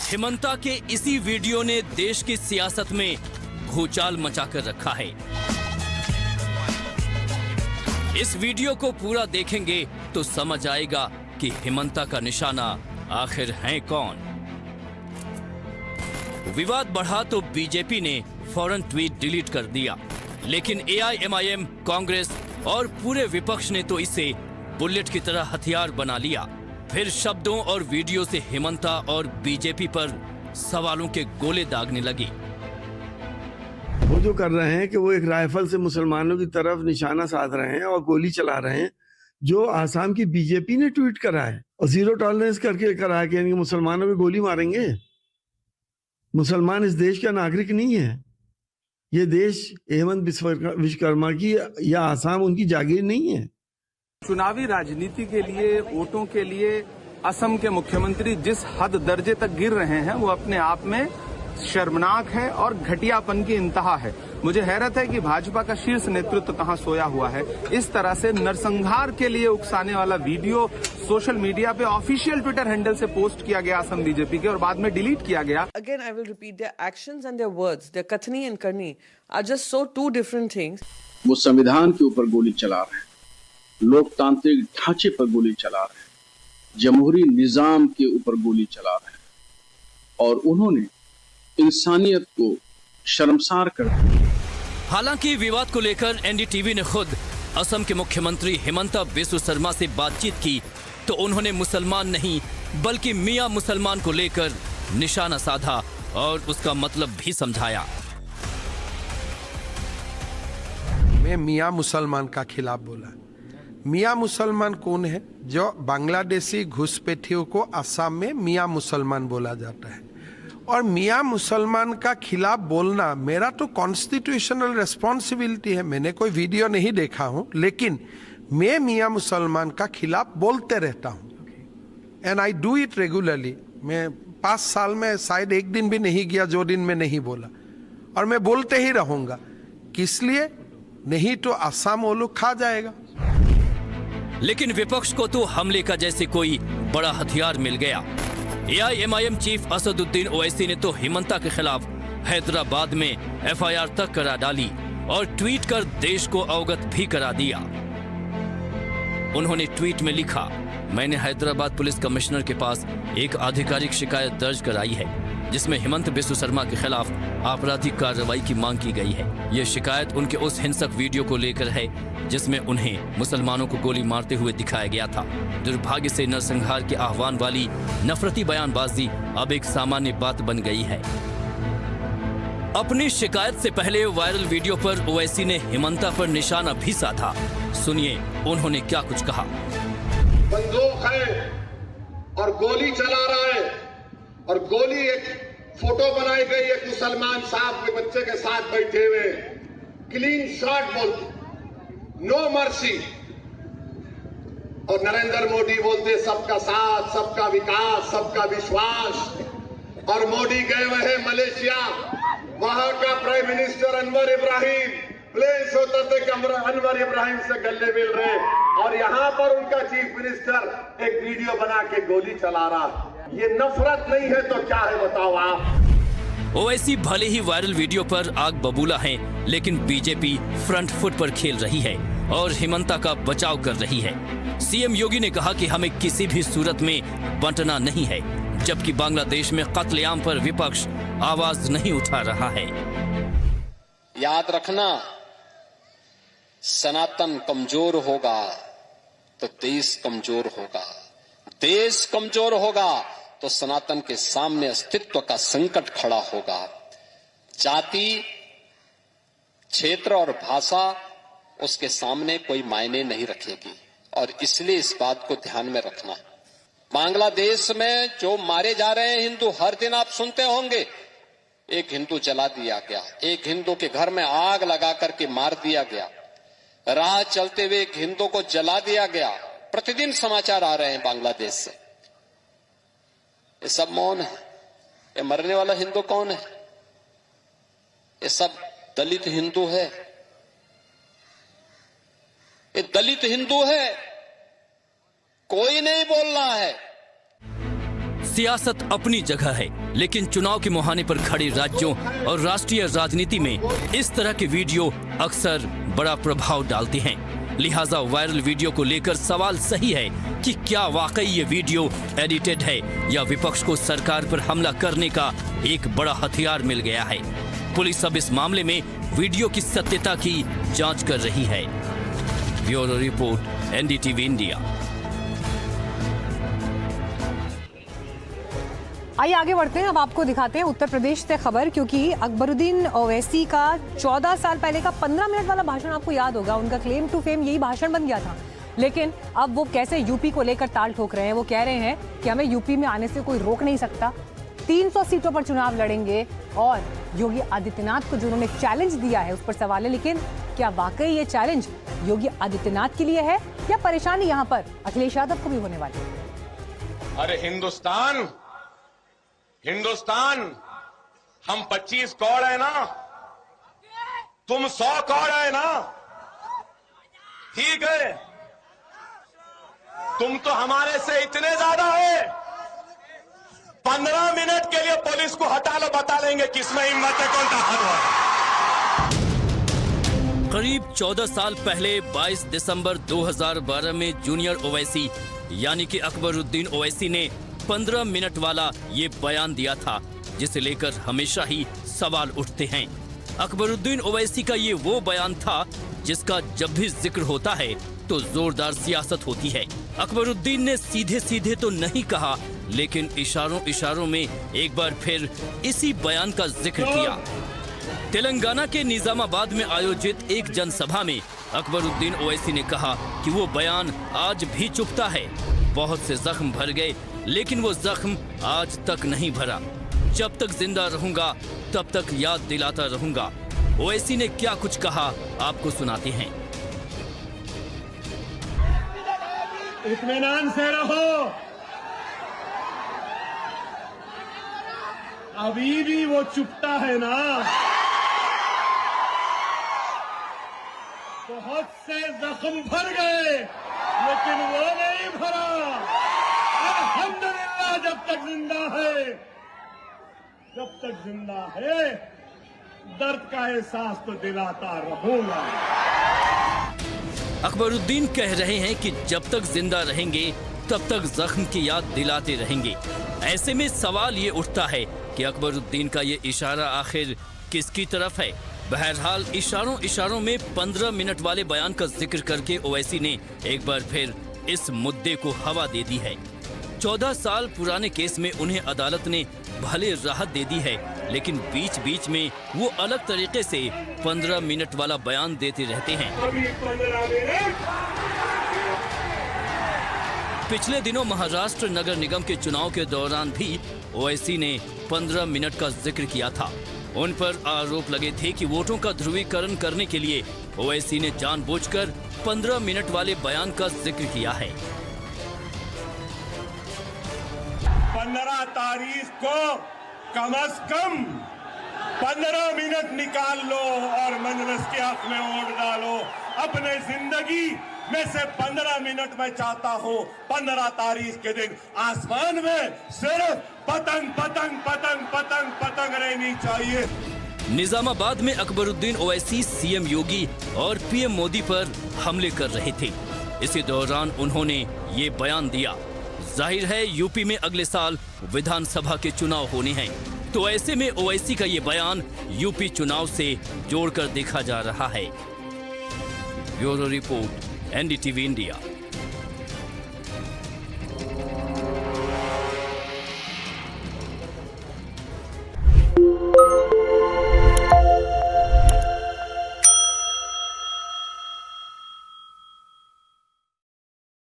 हिमंता के इसी वीडियो ने देश की सियासत में भूचाल मचाकर रखा है। इस वीडियो को पूरा देखेंगे तो समझ आएगा कि हिमंता का निशाना आखिर है कौन। विवाद बढ़ा तो बीजेपी ने फौरन ट्वीट डिलीट कर दिया, लेकिन एआईएमआईएम, कांग्रेस और पूरे विपक्ष ने तो इसे बुलेट की तरह हथियार बना लिया। फिर शब्दों और वीडियो से हिमंता और बीजेपी पर सवालों के गोले दागने लगे। वो जो कर रहे हैं कि वो एक राइफल से मुसलमानों की तरफ निशाना साध रहे हैं और गोली चला रहे हैं, जो आसाम की बीजेपी ने ट्वीट करा है और जीरो टॉलरेंस करके करा है कि मुसलमानों को गोली मारेंगे। मुसलमान इस देश का नागरिक नहीं है। ये देश हेमंत विश्वकर्मा की या आसाम उनकी जागीर नहीं है। चुनावी राजनीति के लिए, वोटों के लिए असम के मुख्यमंत्री जिस हद दर्जे तक गिर रहे हैं वो अपने आप में शर्मनाक है और घटियापन की इंतहा है। मुझे हैरत है कि भाजपा का शीर्ष नेतृत्व कहां सोया हुआ है। इस तरह से नरसंहार के लिए उकसाने वाला वीडियो सोशल मीडिया पे ऑफिशियल ट्विटर हैंडल से पोस्ट किया गया असम बीजेपी के और बाद में डिलीट किया गया। Again, I will repeat, their actions and their words, their kathni and karni are just so two different things. वो संविधान के ऊपर गोली चला रहे हैं, लोकतांत्रिक ढांचे पर गोली चला रहे हैं, जमहूरी निजाम के ऊपर गोली चला रहे हैं और उन्होंने इंसानियत को शर्मसार कर दिया। हालांकि विवाद को लेकर एनडीटीवी ने खुद असम के मुख्यमंत्री हिमंता बिस्वा शर्मा से बातचीत की तो उन्होंने मुसलमान नहीं बल्कि मियां मुसलमान को लेकर निशाना साधा और उसका मतलब भी समझाया। मैं मियां मुसलमान का खिलाफ बोला। मियां मुसलमान कौन है? जो बांग्लादेशी घुसपैठियों को असम में मियां मुसलमान बोला जाता है और मियां मुसलमान का खिलाफ बोलना मेरा तो कॉन्स्टिट्यूशनल रिस्पॉन्सिबिलिटी है। मैंने कोई वीडियो नहीं देखा हूं, लेकिन मैं मियां मुसलमान का खिलाफ बोलते रहता हूं and I do it regularly. मैं 5 साल में शायद एक दिन भी नहीं गया जो दिन में नहीं बोला और मैं बोलते ही रहूंगा। किस लिए? नहीं तो असम वो लोग खा जाएगा। लेकिन विपक्ष को तो हमले का जैसे कोई बड़ा हथियार मिल गया। एआईएमआईएम चीफ असदुद्दीन ओवैसी ने तो हिमंता के खिलाफ हैदराबाद में एफआईआर तक करा डाली और ट्वीट कर देश को अवगत भी करा दिया। उन्होंने ट्वीट में लिखा, मैंने हैदराबाद पुलिस कमिश्नर के पास एक आधिकारिक शिकायत दर्ज कराई है जिसमें हिमंत बिस्वा शर्मा के खिलाफ आपराधिक कार्रवाई की मांग की गई है। यह शिकायत उनके उस हिंसक वीडियो को लेकर है जिसमें उन्हें मुसलमानों को गोली मारते हुए दिखाया गया था। दुर्भाग्य से नरसंहार के आह्वान वाली नफरती बयानबाजी अब एक सामान्य बात बन गई है। अपनी शिकायत से पहले वायरल वीडियो पर ओवैसी ने हिमंता पर निशाना भी साधा। सुनिए उन्होंने क्या कुछ कहा। बंदूक है और गोली चला रहा है और गोली एक फोटो बनाई गई एक मुसलमान साहब के बच्चे के साथ बैठे हुए, क्लीन शॉट बोलते, नो मर्सी। और नरेंद्र मोदी बोलते सबका साथ, सबका विकास, सबका विश्वास। और मोदी गए हुए हैं मलेशिया, वहां का prime minister Anwar Ibrahim place होता थे कि अनवर इब्राहिम से गले मिल रहे और यहां पर उनका चीफ मिनिस्टर एक वीडियो बना के गोली चला रहा। ये नफरत नहीं है तो क्या है बताओ आप। ओवैसी भले ही वायरल वीडियो पर आग बबूला है, लेकिन बीजेपी फ्रंट फुट पर खेल रही है और हिमंता का बचाव कर रही है। सीएम योगी ने कहा कि हमें किसी भी सूरत में बंटना नहीं है, जबकि बांग्लादेश में कत्लेआम पर विपक्ष आवाज नहीं उठा रहा है। याद रखना, सनातन कमजोर होगा तो देश कमजोर होगा, देश कमजोर होगा तो सनातन के सामने अस्तित्व का संकट खड़ा होगा। जाति, क्षेत्र और भाषा उसके सामने कोई मायने नहीं रखेगी और इसलिए इस बात को ध्यान में रखना। बांग्लादेश में जो मारे जा रहे हैं हिंदू, हर दिन आप सुनते होंगे, एक हिंदू जला दिया गया, एक हिंदू के घर में आग लगा करके मार दिया गया, राह चलते हुए एक हिंदू को जला दिया गया। प्रतिदिन समाचार आ रहे हैं बांग्लादेश से। ये सब मौन है। ये मरने वाला हिंदू कौन है? ये सब दलित हिंदू है। ये दलित हिंदू है, कोई नहीं बोल रहा है। सियासत अपनी जगह है, लेकिन चुनाव के मुहाने पर खड़े राज्यों और राष्ट्रीय राजनीति में इस तरह के वीडियो अक्सर बड़ा प्रभाव डालते हैं। लिहाजा वायरल वीडियो को लेकर सवाल सही है कि क्या वाकई ये वीडियो एडिटेड है या विपक्ष को सरकार पर हमला करने का एक बड़ा हथियार मिल गया है। पुलिस अब इस मामले में वीडियो की सत्यता की जांच कर रही है। Bureau report, NDTV India. आइए आगे बढ़ते हैं। अब आपको दिखाते हैं उत्तर प्रदेश से खबर, क्योंकि अकबरुद्दीन ओवैसी का 14 साल पहले का 15 मिनट वाला भाषण आपको याद होगा। उनका क्लेम टू फेम यही भाषण बन गया था। लेकिन अब वो कैसे यूपी को लेकर ताल ठोक रहे हैं। वो कह रहे हैं कि हमें यूपी में आने से कोई रोक नहीं सकता, 300 सीटों पर चुनाव लड़ेंगे। और योगी आदित्यनाथ को जो उन्होंने चैलेंज दिया है उस पर सवाल है, लेकिन क्या वाकई ये चैलेंज योगी आदित्यनाथ के लिए है या परेशानी यहाँ पर अखिलेश यादव को भी होने वाली है? अरे हिंदुस्तान हम 25 कौड़ है ना, तुम 100 कौड़ है ना, ठीक है। तुम तो हमारे से इतने ज्यादा है, 15 मिनट के लिए पुलिस को हटा लो, बता लेंगे किसमें हिम्मत है, कौन ताकतवर है। करीब 14 साल पहले 22 दिसंबर 2012 में जूनियर ओवैसी यानी कि अकबरुद्दीन ओवैसी ने 15 मिनट वाला ये बयान दिया था, जिसे लेकर हमेशा ही सवाल उठते हैं। अकबरुद्दीन ओवैसी का ये वो बयान था जिसका जब भी जिक्र होता है तो जोरदार सियासत होती है। अकबरुद्दीन ने सीधे सीधे तो नहीं कहा, लेकिन इशारों इशारों में एक बार फिर इसी बयान का जिक्र किया। तेलंगाना के निजामाबाद में आयोजित एक जनसभा में अकबरुद्दीन ओवैसी ने कहा कि वो बयान आज भी चुभता है। बहुत से जख्म भर गए, लेकिन वो जख्म आज तक नहीं भरा। जब तक जिंदा रहूंगा तब तक याद दिलाता रहूंगा। ओवैसी ने क्या कुछ कहा आपको सुनाते हैं। इत्मीनान से रहो, अभी भी वो चुपता है ना। बहुत से जख्म भर गए, लेकिन वो नहीं भरा। अल्हम्दुलिल्लाह, जब तक जिंदा है दर्द का एहसास तो दिलाता रहूंगा। अकबरुद्दीन कह रहे हैं कि जब तक जिंदा रहेंगे तब तक जख्म की याद दिलाते रहेंगे। ऐसे में सवाल ये उठता है कि अकबरुद्दीन का ये इशारा आखिर किसकी तरफ है। बहरहाल इशारों इशारों में 15 मिनट वाले बयान का जिक्र करके ओवैसी ने एक बार फिर इस मुद्दे को हवा दे दी है। 14 साल पुराने केस में उन्हें अदालत ने भले राहत दे दी है, लेकिन बीच बीच में वो अलग तरीके से 15 मिनट वाला बयान देते रहते हैं। पिछले दिनों महाराष्ट्र नगर निगम के चुनाव के दौरान भी ओवैसी ने 15 मिनट का जिक्र किया था। उन पर आरोप लगे थे कि वोटों का ध्रुवीकरण करने के लिए ओवैसी ने जानबूझकर 15 मिनट वाले बयान का जिक्र किया है। 15 तारीख को कम से कम 15 मिनट निकाल लो और मजलिस के हक में वोट डालो। अपने जिंदगी में से 15 मिनट में चाहता हूँ 15 तारीख के दिन आसमान में सिर्फ पतंग पतंग पतंग पतंग पतंग रहनी चाहिए। निजामाबाद में अकबरुद्दीन ओवैसी सीएम योगी और पीएम मोदी पर हमले कर रहे थे। इसी दौरान उन्होंने ये बयान दिया। जाहिर है यूपी में अगले साल विधानसभा के चुनाव होने हैं, तो ऐसे में ओवैसी का ये बयान यूपी चुनाव से जोड़कर देखा जा रहा है। Bureau report, NDTV India.